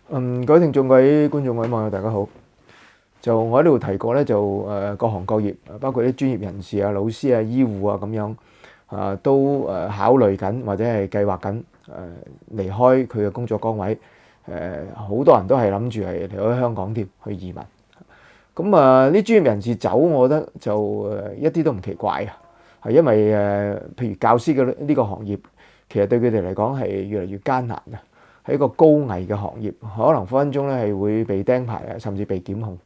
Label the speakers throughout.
Speaker 1: 各位聽眾、各位觀眾、各位網友，大家好。就我喺呢度提過咧，各行各業，包括啲專業人士啊、老師啊、醫護啊咁樣都考慮緊或者係計劃緊離開佢嘅工作崗位。好多人都係諗住係離開香港添，去移民。咁啲專業人士走，我覺得就一啲都唔奇怪啊，係因為譬如教師嘅呢個行業，其實對佢哋嚟講係越嚟越艱難啊。係一個高危嘅行業，可能分分鐘咧係會被釘牌啊，甚至被檢控。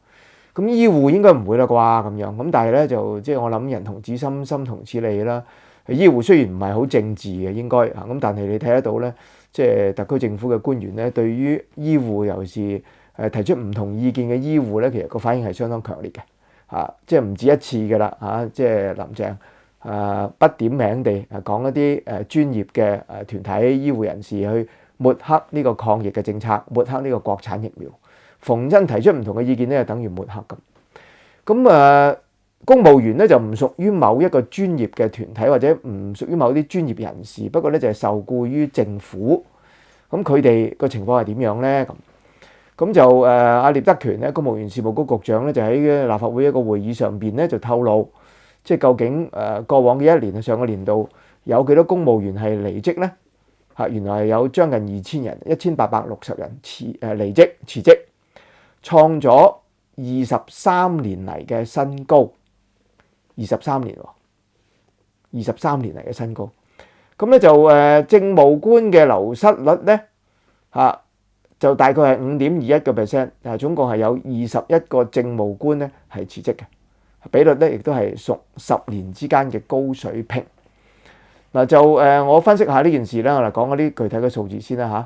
Speaker 1: 咁醫護應該唔會啦啩咁樣。咁但係咧即係我諗人同此心，心同此理啦。醫護雖然唔係好政治嘅應該嚇，咁但係你睇得到咧，即係特區政府嘅官員咧，對於醫護尤其是提出唔同意見嘅醫護咧，其實個反應係相當強烈嘅嚇，即係唔止一次㗎啦嚇，即係林鄭不點名地講一啲專業嘅團體醫護人士去抹黑呢個抗疫嘅政策，抹黑呢個國產疫苗。逢親提出唔同嘅意見咧，就等於抹黑咁。咁公務員咧就唔屬於某一個專業嘅團體，或者唔屬於某啲專業人士。不過咧就係受僱於政府。咁佢哋個情況係點樣咧？咁就阿聶德權咧，公務員事務局局長咧，就喺立法會一個會議上邊咧就透露，即係究竟過往嘅一年上個年度有幾多公務員係離職咧？原來係有將近2000人，1860人離職辭職，創咗23年嚟嘅新高。23年嚟嘅新高。咁咧就政務官嘅流失率咧就大概係5.21%，總共係有21個政務官咧係辭職嘅，比率咧亦都係屬10年之間嘅高水平。嗱就我分析下呢件事啦，我嚟講嗰啲具體嘅數字先啦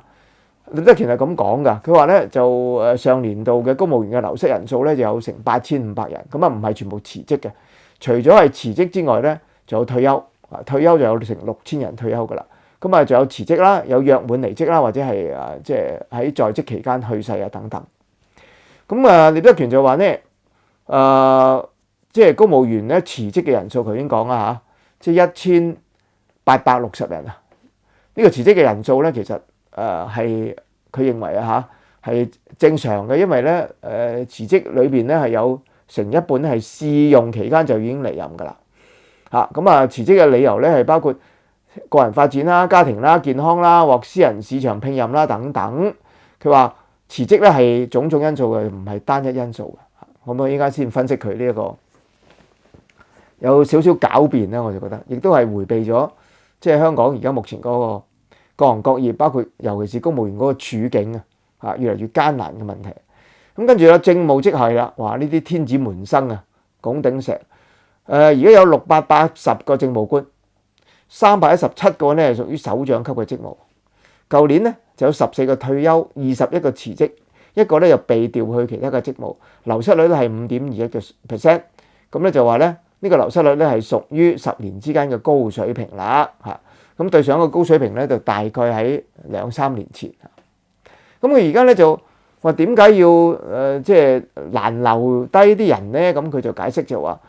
Speaker 1: 嚇。聶德權係咁講噶，佢話咧就上年度嘅公務員嘅流失人數咧就有成8500人，咁唔係全部辭職嘅，除咗係辭職之外咧，仲有退休，退休就有成6000人退休噶啦，咁仲有辭職啦，有約滿離職啦，或者係即係喺在職期間去世啊等等。咁聶德權就話咧即係公務員咧辭職嘅人數，頭先講啦嚇，即係1860人啊！呢個辭職嘅人數咧，其實係佢認為係正常嘅，因為咧辭職裏邊咧係有成一半咧係試用期間就已經離任㗎啦嚇。咁辭職嘅理由咧係包括個人發展啦、家庭啦、健康啦、獲私人市場聘任啦等等。佢話辭職咧係種種因素嘅，唔係單一因素嘅。咁我依家先分析佢呢一個有少少狡辯咧，我就覺得亦都係迴避咗。即係香港而家目前嗰個各行各業，包括尤其是公務員嗰個處境越嚟越艱難嘅問題。咁跟住啦，政務職系啦，話呢啲天子門生啊，拱頂石。而家有680個政務官，317個咧係屬於首長級嘅職務。舊年咧就有14個退休，21個辭職，一個咧又被調去其他嘅職務，流失率咧係5.21%。咁咧就話咧。呢個流失率咧係屬於10年之間嘅高水平啦嚇，咁對上一個高水平咧就大概喺2-3年前。咁佢而家咧就話點解要即係難留低啲人咧？咁佢就解釋就話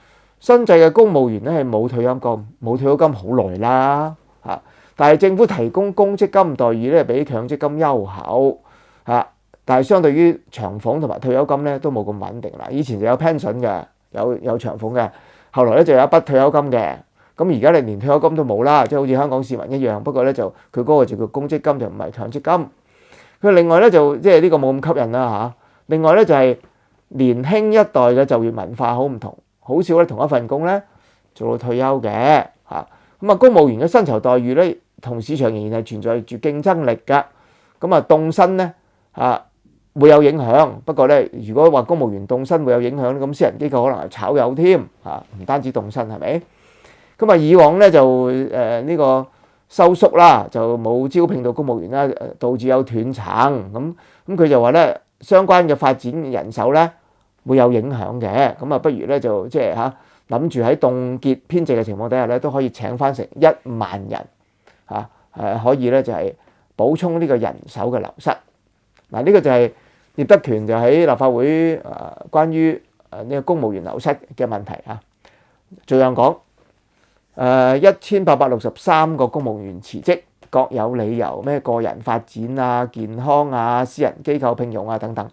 Speaker 1: 新制嘅公務員咧係冇退休金，冇退休金好耐啦嚇，但係政府提供公積金待遇咧比強積金優厚嚇，但係相對於長俸同埋退休金咧都冇咁穩定啦。以前就有 pension 嘅，有長俸嘅。後來咧就有一筆退休金嘅，咁而家你連退休金都冇啦，即係好似香港市民一樣。不過咧就佢嗰個就叫公積金，就唔係強積金。佢另外咧就即係呢個冇咁吸引啦嚇。另外咧就係年輕一代嘅就業文化好唔同，好少咧同一份工咧做到退休嘅嚇。咁公務員嘅薪酬待遇咧同市場仍然係存在住競爭力㗎。咁凍薪咧會有影響，不過咧，如果話公務員凍薪會有影響，咁私人機構可能係炒魷添唔單止凍薪係咪？咁以往咧就呢個收縮啦，就冇招聘到公務員啦，導致有斷層。咁佢就話咧，相關嘅發展人手咧會有影響嘅。咁不如咧就即係諗住喺凍結編制嘅情況底下咧，都可以請翻成1萬人可以咧就係補充呢個人手嘅流失。嗱，呢個就係聶德權就喺立法會關於呢個公務員流失嘅問題逐樣講。1863個公務員辭職各有理由，咩個人發展啊、健康啊、私人機構聘用啊等等。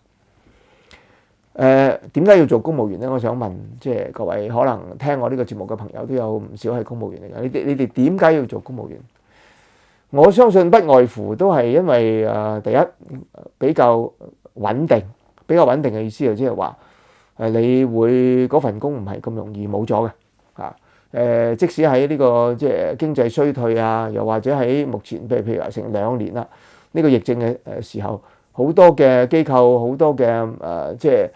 Speaker 1: 點解要做公務員呢？我想問，即係各位可能聽我呢個節目嘅朋友都有唔少係公務員嚟嘅。你哋點解要做公務員？我相信不外乎都係因為第一比較穩定，比較穩定嘅意思就即係話你會嗰份工唔係咁容易冇咗嘅嚇。即使喺呢個即係經濟衰退啊，又或者喺目前譬如話成2年啦，呢個疫症嘅時候，好多嘅機構、好多嘅即係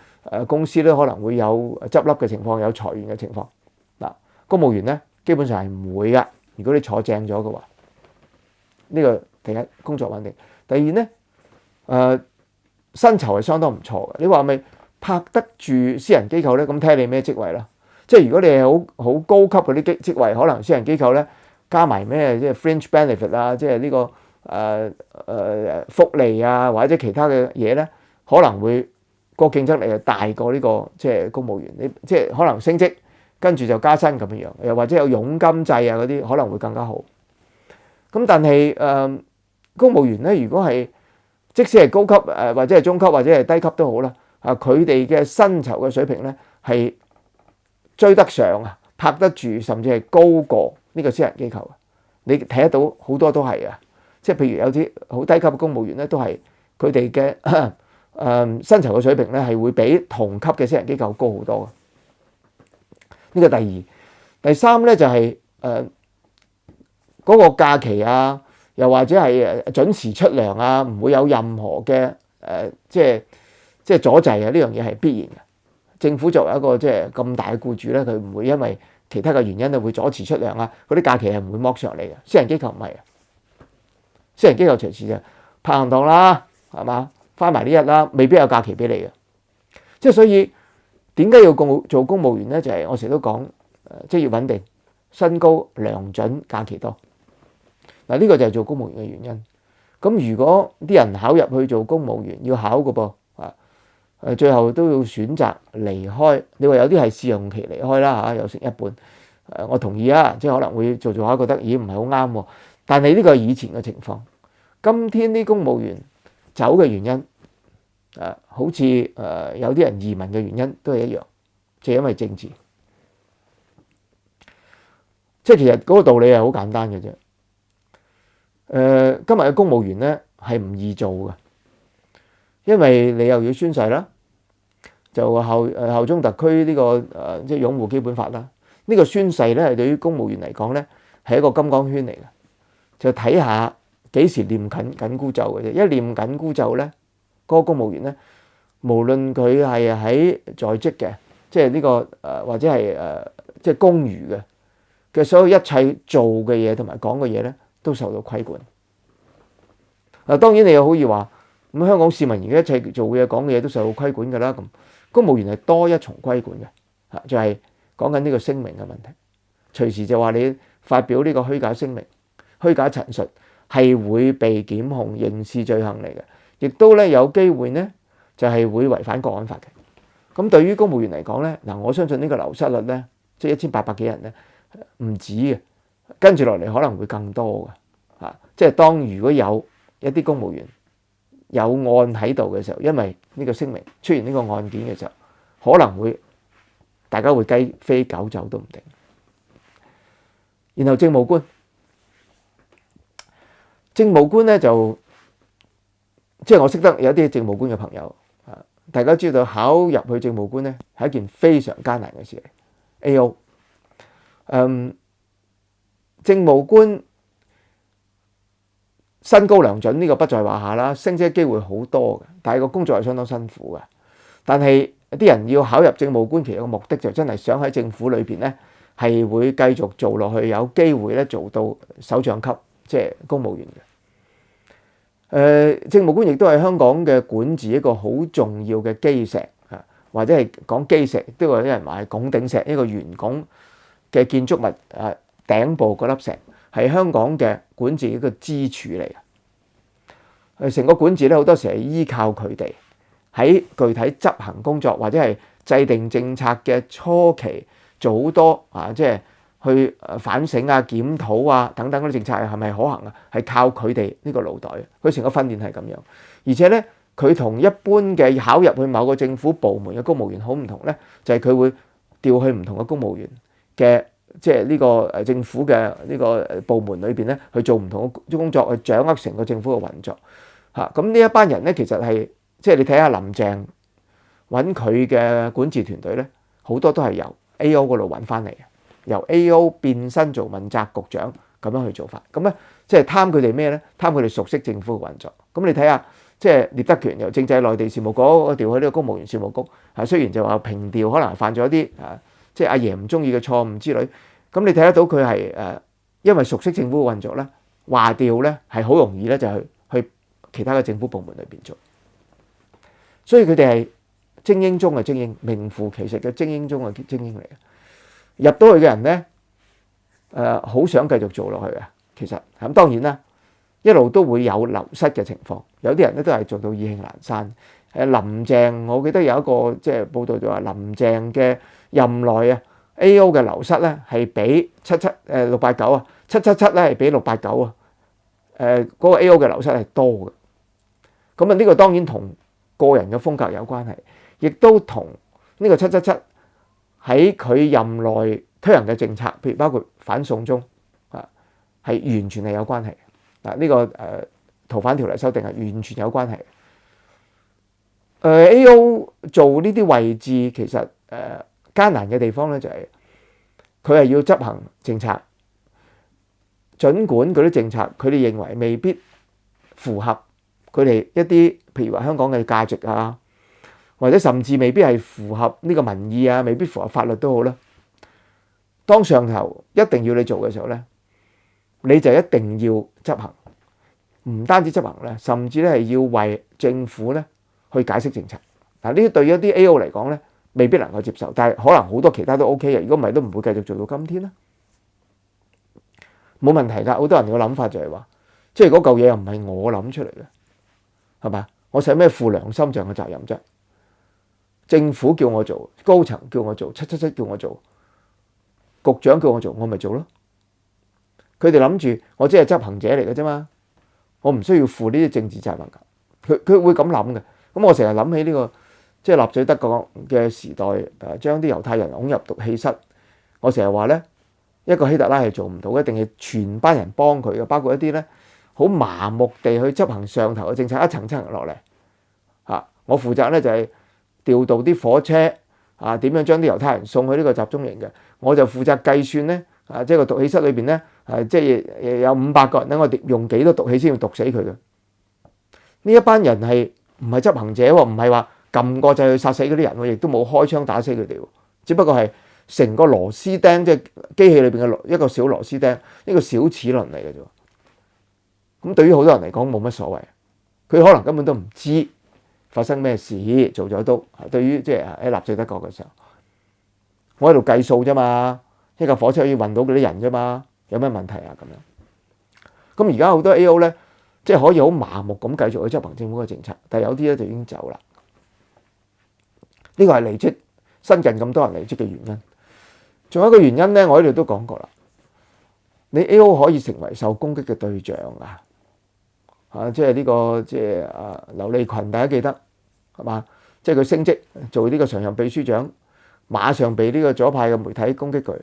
Speaker 1: 公司咧可能會有執笠嘅情況，有裁員嘅情況。嗱，公務員咧基本上係唔會噶，如果你坐正咗嘅話，呢個第一工作穩定。第二咧薪酬係相當唔錯嘅。你話咪拍得住私人機構咧？咁睇你咩職位啦。即係如果你係好高級嗰啲職位，可能私人機構咧加埋咩即係 fringe benefit 啊，即係呢個福利啊，或者其他嘅嘢咧，可能會個競爭力係大過呢個即係公務員。你即係可能升職跟住就加薪咁樣，又或者有佣金制啊嗰啲，可能會更加好。咁但係公務員咧，如果係即使係高級或者係中級或者係低級都好啦，佢哋嘅薪酬嘅水平咧係追得上啊，拍得住，甚至係高過呢個私人機構。你睇得到好多都係啊，即係譬如有啲好低級嘅公務員咧，都係佢哋嘅薪酬嘅水平咧係會比同級嘅私人機構高好多嘅。呢個第二，第三咧就係嗰個假期啊，又或者係準時出糧啊，唔會有任何嘅即係阻滯啊，呢樣嘢係必然嘅。政府作為一個即係咁大嘅僱主咧，佢唔會因為其他嘅原因咧會阻遲出糧啊，嗰啲假期係唔會剝上嚟嘅。私人機構唔係啊，私人機構隨時就拍行當啦，係嘛，翻埋呢日啦，未必有假期俾你嘅。即係所以點解要做公務員咧？就係我成日都講職業穩定、薪高、糧準、假期多。嗱，呢個就係做公務員嘅原因。咁如果啲人考入去做公務員，要考嘅噃。最後都要選擇離開。你話有啲係試用期離開啦嚇，有成一半。我同意啊，即係可能會做下覺得咦唔係好啱喎。但係呢個係以前嘅情況。今天啲公務員走嘅原因，好似有啲人移民嘅原因都係一樣，就係因為政治。即係其實嗰個道理係好簡單嘅啫。今日嘅公務員咧係唔易做嘅。因為你又要宣誓啦，就效忠特區呢個即係擁護基本法啦。呢個宣誓咧係對於公務員嚟講咧係一個金剛圈嚟嘅，就睇下幾時念緊箍咒嘅啫。一念緊箍咒咧，嗰個公務員咧，無論佢係喺在職嘅，即係呢個或者係即係公餘嘅所有一切做嘅嘢同埋講嘅嘢咧，都受到規管。嗱，當然你又可以話。咁香港市民而家一切做嘅嘢、講嘅嘢都受到規管㗎啦。咁公務員係多一重規管嘅，就係講緊呢個聲明嘅問題。隨時就話你發表呢個虛假聲明、虛假陳述係會被檢控刑事罪行嚟嘅，亦都咧有機會呢就係會違反國安法嘅。咁對於公務員嚟講咧，嗱，我相信呢個流失率咧，即係1800幾人咧，唔止嘅，跟住落嚟可能會更多嘅。即係當如果有一啲公務員有案喺度嘅時候，因為呢個聲明出現呢個案件嘅時候，可能會大家會雞飛狗走都唔定。然後政務官咧就即係我識得有啲政務官嘅朋友大家知道考入去政務官咧係一件非常艱難嘅事嚟。AO 政務官薪高糧準呢個不在話下啦，升職機會好多嘅，但係個工作係相當辛苦嘅。但係啲人要考入政務官，其實個目的就真係想喺政府裏邊咧係會繼續做落去，有機會咧做到首長級，即係公務員嘅。政務官亦都係香港嘅管治一個好重要嘅基石啊，或者係講基石，都有啲人話係拱頂石，一個圓拱嘅建築物頂部嗰粒石。係香港嘅管治一個支柱嚟嘅，成個管治咧好多時係依靠佢哋喺具體執行工作或者係制定政策嘅初期做好多即係去反省啊、檢討啊等等嗰啲政策係咪可行啊？係靠佢哋呢個腦袋，佢成個訓練係咁樣。而且咧，佢同一般嘅考入去某個政府部門嘅公務員好唔同咧，就係佢會調去唔同嘅公務員嘅即係呢個政府嘅呢個部門裏邊咧去做唔同嘅工作，去掌握成個政府嘅運作嚇。咁呢一班人咧，其實係即係你睇下林鄭揾佢嘅管治團隊咧，好多都係由 A.O. 嗰度揾翻嚟嘅，由 A.O. 變身做問責局長咁樣去做法。咁咧即係貪佢哋咩咧？貪佢哋熟悉政府嘅運作。咁你睇下，即係聶德權由政制內地事務局調去呢個公務員事務局，雖然就話平調可能犯咗啲即係阿爺唔中意嘅錯誤之類。咁你睇得到佢係因為熟悉政府嘅運作咧，話調咧係好容易咧就去其他嘅政府部門裏邊做。所以佢哋係精英中嘅精英，名副其實嘅精英中嘅精英嚟嘅。入到去嘅人咧，好想繼續做落去嘅。其實咁當然啦，一路都會有流失嘅情況。有啲人咧都係做到意興闌珊。林鄭，我記得有一個即係報道就話林鄭嘅任內啊 ，A.O. 嘅流失咧係比689啊，777咧係比689啊，嗰個 A.O. 嘅流失係多嘅。咁啊，呢個當然同個人嘅風格有關係，亦都同呢個777喺佢任內推行嘅政策，譬如包括反送中係完全係有關係。呢個逃犯條例修訂係完全有關係。A.O. 做呢啲位置其實艱難嘅地方咧就係佢係要執行政策，儘管嗰啲政策佢哋認為未必符合佢哋一啲譬如話香港嘅價值啊，或者甚至未必係符合呢個民意啊，未必符合法律都好啦。當上頭一定要你做嘅時候咧，你就一定要執行，唔單止執行咧，甚至咧係要為政府咧去解釋政策。嗱，呢啲對於一啲 A.O. 嚟講咧，未必能夠接受，但係可能好多其他都 O.K. 嘅。如果唔係，都唔會繼續做到今天啦。冇問題㗎。好多人嘅諗法就係話，即係嗰嚿嘢又唔係我諗出嚟嘅，係嘛？我使咩負良心上嘅責任啫？政府叫我做，高層叫我做，777叫我做，局長叫我做，我咪做咯。佢哋諗住我只係執行者嚟嘅啫嘛，我唔需要負呢啲政治責任㗎。佢會咁諗嘅。咁我成日諗起呢個即係納粹德國嘅時代，將啲猶太人擁入毒氣室。我成日話咧，一個希特拉係做唔到，一定係全班人幫佢嘅，包括一啲咧好麻木地去執行上頭嘅政策，一層層落嚟。我負責咧就係調度啲火車點樣將啲猶太人送去呢個集中營嘅。我就負責計算咧即係個毒氣室裏邊咧即係有500個人咧，我哋用幾多毒氣先要毒死佢嘅？呢一班人係唔係執行者喎？唔係話撳個掣去殺死嗰啲人喎，亦都冇開槍打死佢哋喎。只不過係成個螺絲釘，即係機器裏邊嘅一個小螺絲釘，一個小齒輪嚟嘅啫。咁對於好多人嚟講冇乜所謂，佢可能根本都唔知發生咩事，做咗都對於即係喺納粹德國嘅時候，我喺度計數啫嘛，一架火車可以運到嗰啲人啫嘛，有咩問題啊？咁樣咁而家好多 A.O. 咧，即係可以好麻木咁繼續去執行政府嘅政策，但係有啲咧就已經走啦。呢個係離職新近咁多人離職嘅原因。仲有一個原因咧，我喺度都講過啦。你 A.O. 可以成為受攻擊嘅對象即係呢個即係劉利群，大家記得係嘛？即係佢升職做呢個常任秘書長，馬上被呢個左派嘅媒體攻擊佢，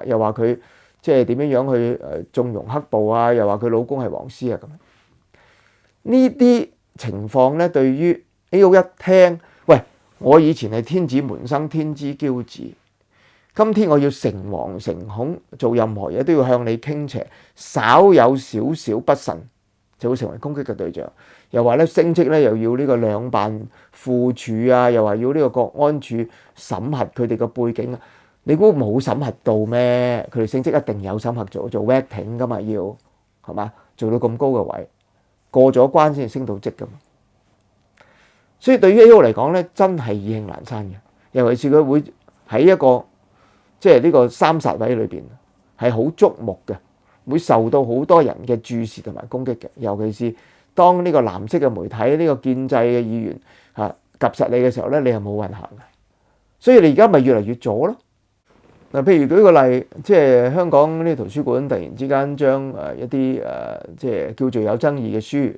Speaker 1: 又話佢即係點樣去縱容黑暴啊，又話佢老公係黃絲啊咁。呢啲情況咧，對於 A.O. 一聽，喂，我以前係天子門生，天之驕子，今天我要誠惶誠恐，做任何嘢都要向你傾斜，稍有少少不慎就會成為攻擊嘅對象。又話咧升職咧又要呢個兩辦副處啊，又話要呢個國安處審核佢哋嘅背景啊。你估冇審核到咩？佢哋升職一定有審核做 vetting 噶嘛，要係嘛？做到咁高嘅位，過咗關先升到職噶嘛。所以對於 A.O. 嚟講咧，真係意興闌珊嘅。尤其是佢會喺一個即係呢個三煞位裏邊係好矚目嘅，會受到好多人嘅注視同埋攻擊嘅。尤其是當呢個藍色嘅媒體、呢個建制嘅議員及實你嘅時候咧，你係冇運行嘅。所以你而家咪越嚟越左咯。嗱，譬如舉個例，即係香港呢啲圖書館突然之間將一啲即係叫做有爭議嘅書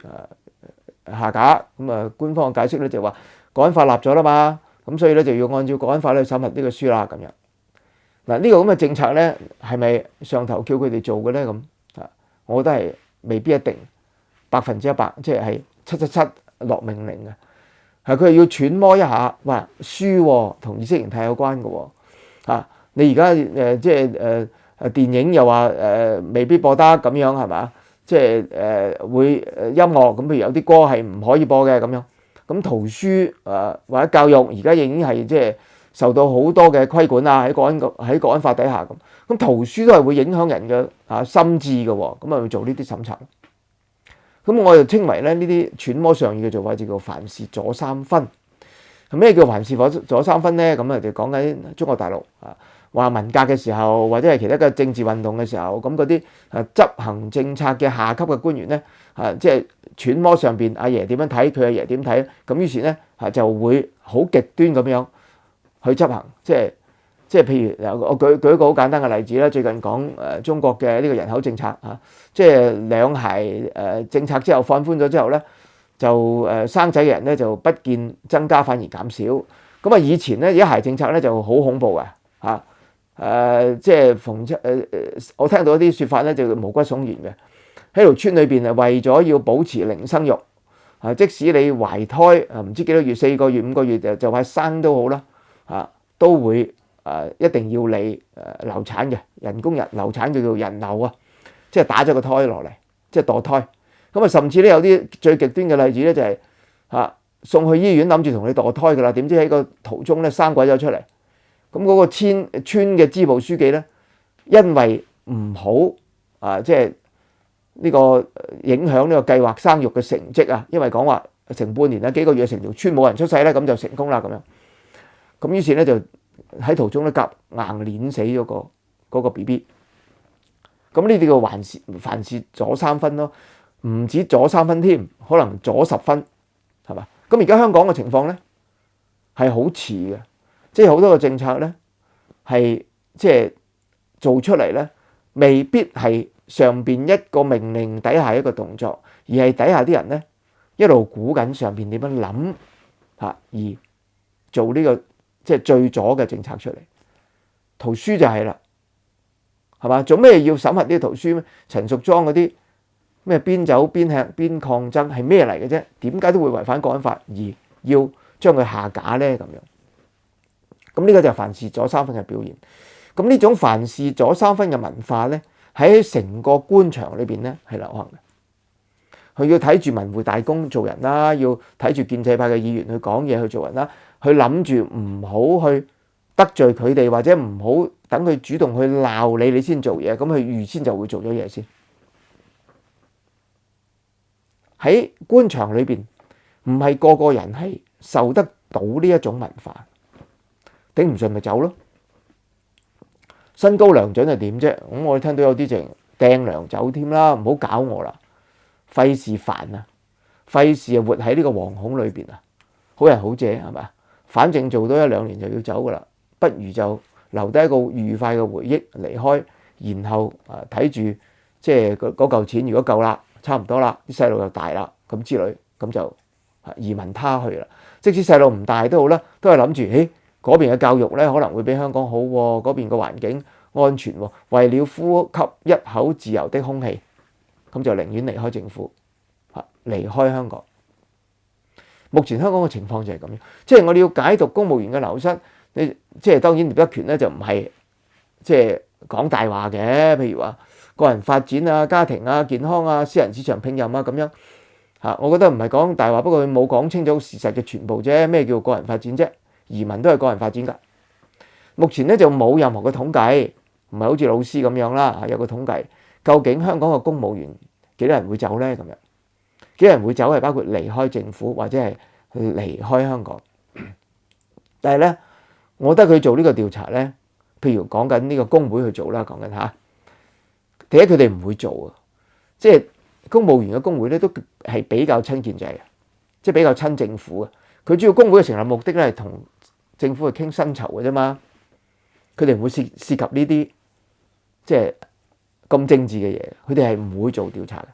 Speaker 1: 下架，咁官方嘅解釋咧就話國安法立咗啦嘛，咁所以咧就要按照國安法咧審核呢個書啦咁樣。嗱，呢個咁嘅政策咧係咪上頭叫佢哋做嘅咧？咁我覺得係未必一定100%，即係777落命令嘅，係佢係要揣摩一下，話書同意識形態有關嘅喎。你而家即係電影又話未必播得咁樣係嘛？即係會音樂咁，譬如有啲歌係唔可以播嘅咁樣。咁圖書或者教育而家已經係即係受到好多嘅規管啊，喺國安法底下咁圖書都係會影響人嘅心智嘅喎，咁要做呢啲審查。咁我就稱為咧呢啲揣摩上意嘅做法，就叫凡事左三分。咩叫凡事左三分咧？咁就講緊中國大陸話文革嘅時候，或者係其他嘅政治運動嘅時候，咁嗰啲執行政策嘅下級嘅官員咧，即係揣摩上邊阿爺點樣睇，佢阿爺點睇，咁於是咧就會好極端咁樣去執行，即係譬如我舉一個好簡單嘅例子啦，最近講中國嘅呢個人口政策即係兩孩政策之後放寬咗之後咧，就生仔嘅人咧就不見增加，反而減少。咁以前咧一孩政策咧就好恐怖嘅即係我聽到一啲説法咧就毛骨悚然嘅，喺條村裏邊為咗要保持零生育即使你懷胎唔知幾多月，4個月、5個月就快生都好啦都會一定要你流產嘅人工流產，叫做人流即係打咗個胎落嚟，即係墮胎。咁甚至咧有啲最極端嘅例子咧就係送去醫院諗住同你墮胎㗎啦，點知喺個途中咧生鬼咗出嚟。咁嗰個村嘅支部書記咧，因為唔好即係呢個影響呢個計劃生育嘅成績因為講話成半年幾個月成條村冇人出世咧，咁就成功啦咁樣。咁於是咧就喺途中咧夾硬碾死咗嗰個 BB。咁呢啲叫凡事左三分咯，唔止左3分添，可能左10分係嘛？咁而家香港嘅情況咧係好似嘅。即係好多個政策咧，係即係做出嚟咧，未必係上邊一個命令底下一個動作，而係底下啲人咧一路估緊上邊點樣諗而做呢個即係最左嘅政策出嚟。圖書就係啦，係嘛？做咩要審核啲圖書？陳淑莊嗰啲咩邊走邊吃邊抗爭係咩嚟嘅啫？點解都會違反國安法而要將佢下架咧？咁樣。咁呢個就係凡事左三分嘅表現。咁呢種凡事左三分嘅文化咧，喺成個官場裏邊咧係流行嘅。佢要睇住文匯大公做人啦，要睇住建制派嘅議員去講嘢去做人啦，佢諗住唔好去得罪佢哋，或者唔好等佢主動去鬧你，你先做嘢。咁佢預先就會做咗嘢先。喺官場裏邊，唔係個個人係受得到呢一種文化。頂唔順咪走咯，薪高糧準係點啫？咁我聽到有啲就掟糧走添啦，唔好搞我啦，費事煩費事活喺呢個惶恐裏邊好人好姐係咪？反正做多1-2年就要走噶啦，不如就留低一個愉快嘅回憶離開，然後睇住即係嗰嚿錢如果夠啦，差唔多啦，啲細路又大啦咁之類，咁就移民他去啦。即使細路唔大都好啦，都係諗住嗰邊嘅教育咧可能會比香港好喎，嗰邊嘅環境安全喎，為了呼吸一口自由的空氣，咁就寧願離開政府，離開香港。目前香港嘅情況就係咁樣，即係我哋要解讀公務員嘅流失，你即係當然聶德權咧就唔係即係講大話嘅，譬如話個人發展啊、家庭啊、健康啊、私人市場聘任啊咁樣我覺得唔係講大話，不過佢冇講清楚事實嘅全部啫。咩叫個人發展啫？移民都係個人發展㗎。目前咧就冇任何嘅統計，唔係好似老師咁樣啦，有個統計究竟香港嘅公務員幾多人會走咧？咁樣幾多人會走係包括離開政府或者係離開香港。但係咧，我覺得佢做呢個調查咧，譬如講緊呢個工會去做啦，講緊第一佢哋唔會做即係公務員嘅工會咧都係比較親建制嘅，即係比較親政府嘅。佢主要工會嘅成立目的咧係同政府去傾薪酬嘅啫嘛。佢哋唔會涉及呢啲即係咁政治嘅嘢，佢哋係唔會做調查嘅。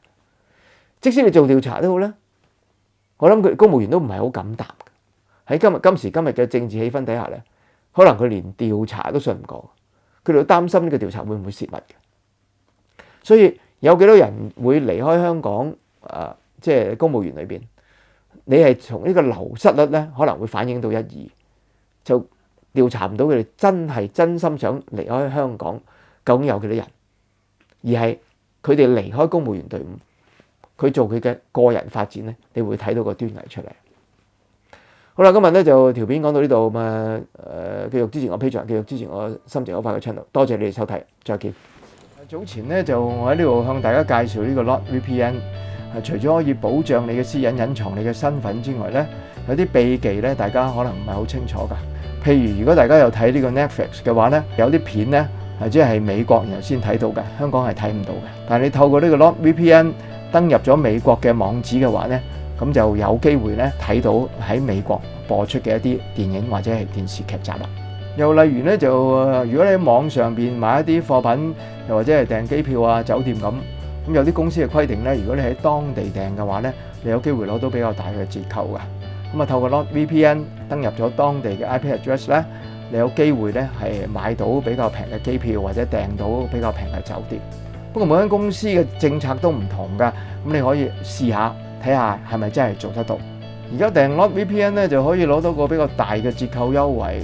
Speaker 1: 即使你做調查都好咧，我諗佢公務員都唔係好敢答。喺今時今日嘅政治氣氛底下咧，可能佢連調查都信唔過，佢哋都擔心呢個調查會唔會泄密嘅。所以有幾多人會離開香港？即係公務員裏邊，你係從呢個流失率咧，可能會反映到一二，就調查唔到佢哋真心想離開香港究竟有幾多人，而係佢哋離開公務員隊伍，佢做佢嘅個人發展咧，你會睇到個端倪出嚟。好啦，今日咧就條片講到呢度，咁繼續支持我 Patreon，繼續支持我心情好快嘅 channel，多謝你哋收睇，再見。早前咧就我喺呢度向大家介紹呢個 NordVPN。除咗可以保障你嘅私隱、隱藏你嘅身份之外咧，有啲秘技咧，大家可能唔係好清楚噶。譬如如果大家有睇呢個 Netflix 嘅話咧，有啲片咧係即係美國人先睇到嘅，香港係睇唔到嘅。但係你透過呢個 NordVPN 登入咗美國嘅網址嘅話咧，咁就有機會咧睇到喺美國播出嘅一啲電影或者係電視劇集啦。又例如咧就如果你喺網上邊買一啲貨品，又或者係訂機票啊、酒店咁。咁有啲公司嘅規定咧，如果你喺當地訂嘅話咧，你有機會攞到比較大嘅折扣噶。咁透過 NordVPN 登入咗當地嘅 IP address 咧，你有機會咧係買到比較平嘅機票或者訂到比較平嘅酒店。不過每間公司嘅政策都唔同噶，咁你可以試下睇下係咪真係做得到。而家訂 NordVPN 咧就可以攞到個比較大嘅折扣優惠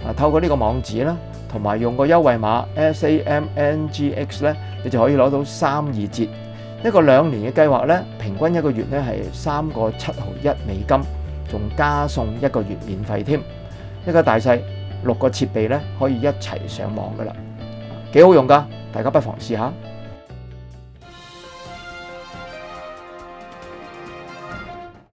Speaker 1: 噶。透過呢個網址啦，同埋用個優惠碼 SAMNGX 咧，你就可以攞到32折。一個2年嘅計劃咧，平均一個月咧係3個7毫1美金，仲加送1個月免費添。一家大細6個設備咧可以一齊上網噶啦，幾好用噶，大家不妨試下。